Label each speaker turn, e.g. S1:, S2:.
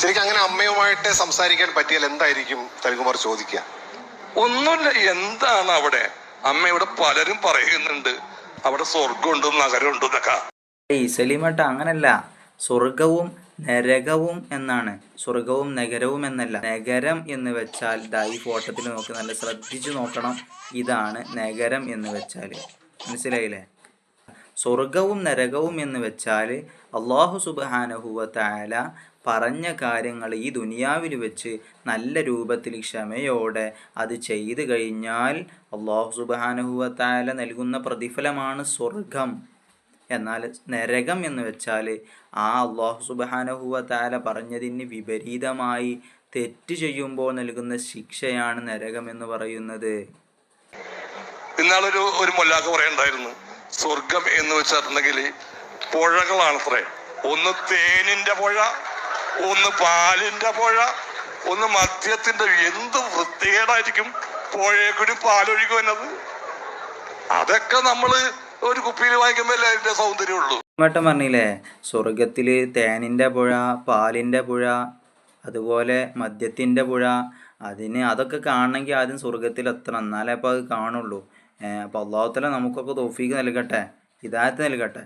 S1: ശരിക്കും അങ്ങനെ അമ്മയുമായിട്ട് സംസാരിക്കാൻ പറ്റിയാൽ എന്തായിരിക്കും തനികുമാർ ചോദിക്കുക?
S2: ഒന്നുമില്ല. എന്താണ് അവിടെ അമ്മ? ഇവിടെ പലരും പറയുന്നുണ്ട് അവിടെ സ്വർഗമുണ്ട് നഗരമുണ്ട് എന്നൊക്കെ.
S3: സലീമട്ട അങ്ങനല്ല, സ്വർഗവും നരകവും എന്നാണ്, സ്വർഗവും നഗരവും എന്നല്ല. നഗരം എന്ന് വെച്ചാൽ ഈ ഫോട്ടോത്തിൽ നോക്കി നല്ല ശ്രദ്ധിച്ചു നോക്കണം. ഇതാണ് നഗരം എന്ന് വെച്ചാൽ, മനസ്സിലായില്ലേ? സ്വർഗവും നരകവും എന്ന് വെച്ചാൽ അള്ളാഹു സുബ്ഹാനഹു വ തആല പറഞ്ഞ കാര്യങ്ങൾ ഈ ദുനിയാവിൽ വെച്ച് നല്ല രൂപത്തിൽ ക്ഷമയോടെ അത് ചെയ്തു കഴിഞ്ഞാൽ അള്ളാഹു സുബ്ഹാനഹു വ തആല നൽകുന്ന പ്രതിഫലമാണ് സ്വർഗം. എന്നാൽ നരകം എന്ന് വെച്ചാൽ അള്ളാഹു സുബ്ഹാനഹു വ തആല പറഞ്ഞതിന് വിപരീതമായി തെറ്റ് ചെയ്യുമ്പോൾ നൽകുന്ന ശിക്ഷയാണ് നരകം എന്ന് പറയുന്നത്.
S2: ഇന്നാളൊരു മൊല്ലാക്ക പറയണ്ടായിരുന്നു, സ്വർഗം എന്ന് വെച്ചിട്ടുണ്ടെങ്കിൽ പുഴകളാണത്രേ. ഒന്ന് തേനിന്റെ പുഴ, ഒന്ന് പാലിന്റെ പുഴ, ഒന്ന് മദ്യത്തിന്റെ. എന്ത് വൃത്തികേടായിരിക്കും പുഴയെ കൂടി പാലൊഴുകി വന്നത്. അതൊക്കെ നമ്മള് ഒരു കുപ്പിയിൽ വാങ്ങിക്കുമ്പോൾ അതിന്റെ സൗന്ദര്യമുള്ളൂ.
S3: മട്ടം പറഞ്ഞില്ലേ, സ്വർഗത്തിൽ തേനിൻ്റെ പുഴ, പാലിൻ്റെ പുഴ, അതുപോലെ മദ്യത്തിൻ്റെ പുഴ. അതൊക്കെ കാണണമെങ്കിൽ ആദ്യം സ്വർഗത്തിൽ എത്തണം, എന്നാലേ അപ്പോൾ അത് കാണുള്ളൂ. അപ്പോൾ അല്ലാഹു തആല നമുക്കൊക്കെ തൗഫീഖ് നൽകട്ടെ, ഹിദായത്ത് നൽകട്ടെ.